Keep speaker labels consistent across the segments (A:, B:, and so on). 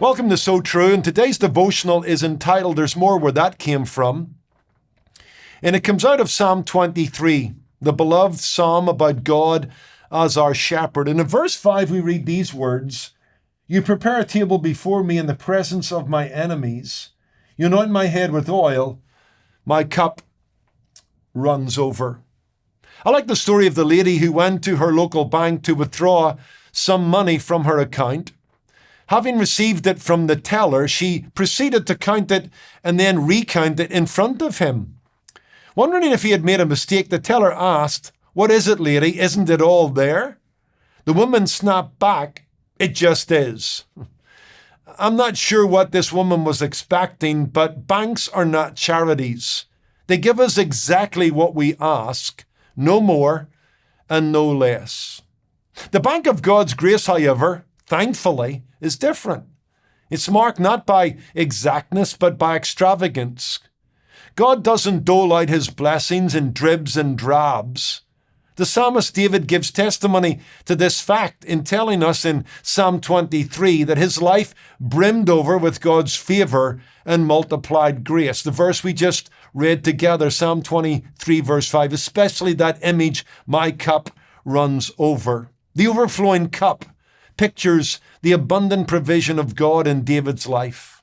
A: Welcome to So True, and today's devotional is entitled There's More Where That Came From. And it comes out of Psalm 23, the beloved psalm about God as our shepherd. And in verse 5 we read these words, "You prepare a table before me in the presence of my enemies. You anoint my head with oil, my cup runs over." I like the story of the lady who went to her local bank to withdraw some money from her account. Having received it from the teller, she proceeded to count it and then recount it in front of him. Wondering if he had made a mistake, the teller asked, "What is it, lady? Isn't it all there?" The woman snapped back, "It just is." I'm not sure what this woman was expecting, but banks are not charities. They give us exactly what we ask, no more and no less. The bank of God's grace, however, thankfully, is different. It's marked not by exactness, but by extravagance. God doesn't dole out his blessings in dribs and drabs. The psalmist David gives testimony to this fact in telling us in Psalm 23 that his life brimmed over with God's favor and multiplied grace. The verse we just read together, Psalm 23 verse 5, especially that image, "My cup runs over." The overflowing cup pictures the abundant provision of God in David's life.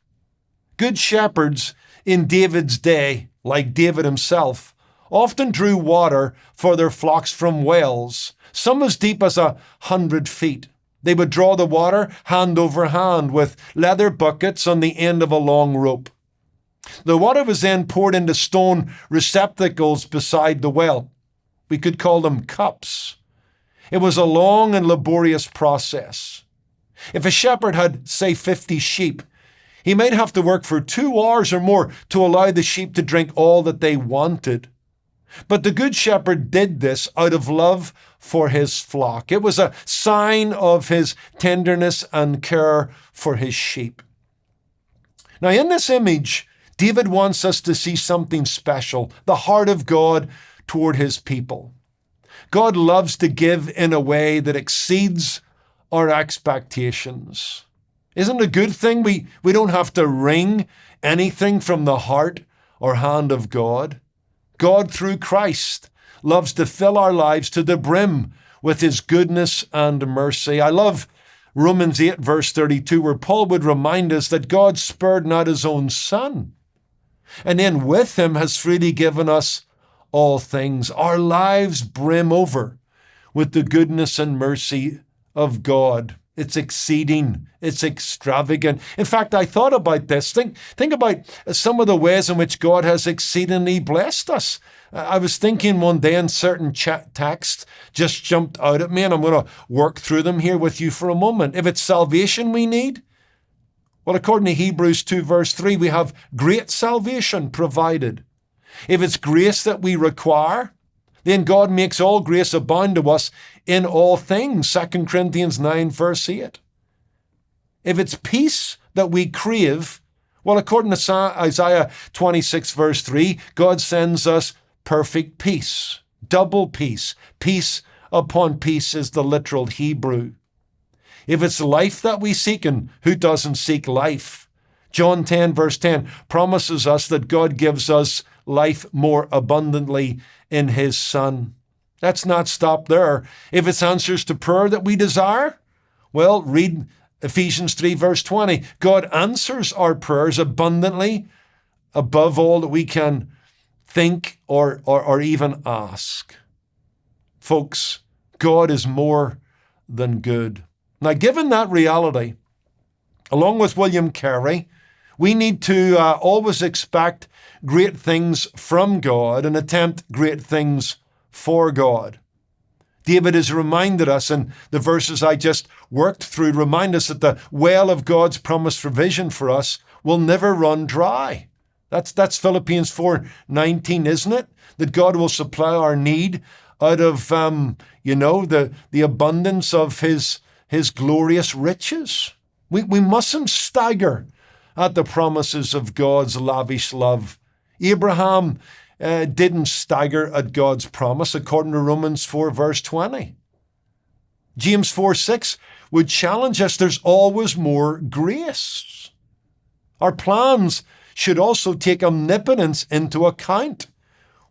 A: Good shepherds in David's day, like David himself, often drew water for their flocks from wells, some as deep as 100 feet. They would draw the water hand over hand with leather buckets on the end of a long rope. The water was then poured into stone receptacles beside the well. We could call them cups. It was a long and laborious process. If a shepherd had, say, 50 sheep, he might have to work for 2 hours or more to allow the sheep to drink all that they wanted. But the good shepherd did this out of love for his flock. It was a sign of his tenderness and care for his sheep. Now, in this image, David wants us to see something special, the heart of God toward his people. God loves to give in a way that exceeds our expectations. Isn't it a good thing we don't have to wring anything from the heart or hand of God? God, through Christ, loves to fill our lives to the brim with his goodness and mercy. I love Romans 8, verse 32, where Paul would remind us that God spared not his own son, and then with him has freely given us all things. Our lives brim over with the goodness and mercy of God. It's exceeding. It's extravagant. In fact, I thought about this. Think about some of the ways in which God has exceedingly blessed us. I was thinking one day, and certain texts just jumped out at me, and I'm going to work through them here with you for a moment. If it's salvation we need, well, according to Hebrews 2, verse 3, we have great salvation provided. If it's grace that we require, then God makes all grace abound to us in all things, 2 Corinthians 9, verse 8. If it's peace that we crave, well, according to Isaiah 26, verse 3, God sends us perfect peace, double peace. Peace upon peace is the literal Hebrew. If it's life that we seek, and who doesn't seek life? John 10, verse 10 promises us that God gives us life more abundantly in his Son. Let's not stop there. If it's answers to prayer that we desire, well, read Ephesians 3, verse 20. God answers our prayers abundantly above all that we can think or even ask. Folks, God is more than good. Now, given that reality, along with William Carey, we need to always expect great things from God and attempt great things for God. David has reminded us, and the verses I just worked through remind us that the well of God's promised provision for us will never run dry. That's Philippians 4:19, isn't it? That God will supply our need out of, the abundance of his glorious riches. We mustn't stagger at the promises of God's lavish love. Abraham didn't stagger at God's promise, according to Romans 4, verse 20. James 4:6 would challenge us. There's always more grace. Our plans should also take omnipotence into account.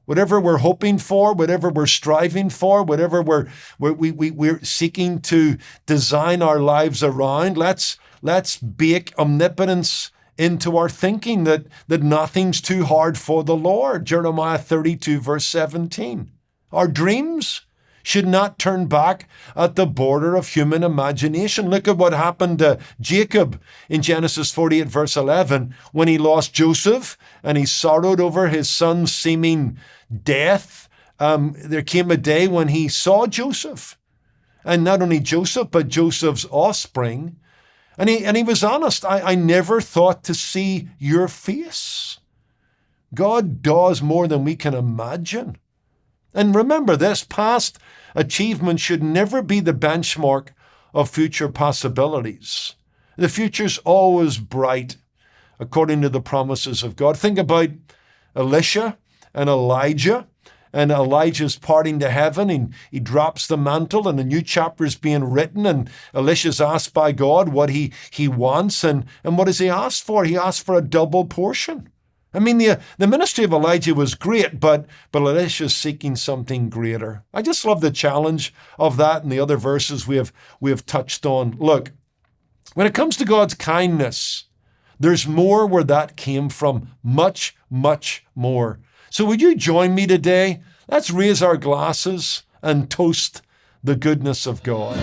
A: Whatever we're hoping for, whatever we're striving for, whatever we're seeking to design our lives around, let's bake omnipotence into our thinking that nothing's too hard for the Lord. Jeremiah 32, verse 17. Our dreams should not turn back at the border of human imagination. Look at what happened to Jacob in Genesis 48, verse 11, when he lost Joseph and he sorrowed over his son's seeming death. There came a day when he saw Joseph, and not only Joseph, but Joseph's offspring. And he was honest. I never thought to see your face. God does more than we can imagine. And remember this, past achievement should never be the benchmark of future possibilities. The future's always bright, according to the promises of God. Think about Elisha and Elijah. And Elijah's parting to heaven, and he drops the mantle, and a new chapter is being written, and Elisha's asked by God what he wants, and what does he ask for? He asked for a double portion. I mean, the ministry of Elijah was great, but Elisha's seeking something greater. I just love the challenge of that and the other verses we have touched on. Look, when it comes to God's kindness, there's more where that came from, much, much more. So would you join me today? Let's raise our glasses and toast the goodness of God.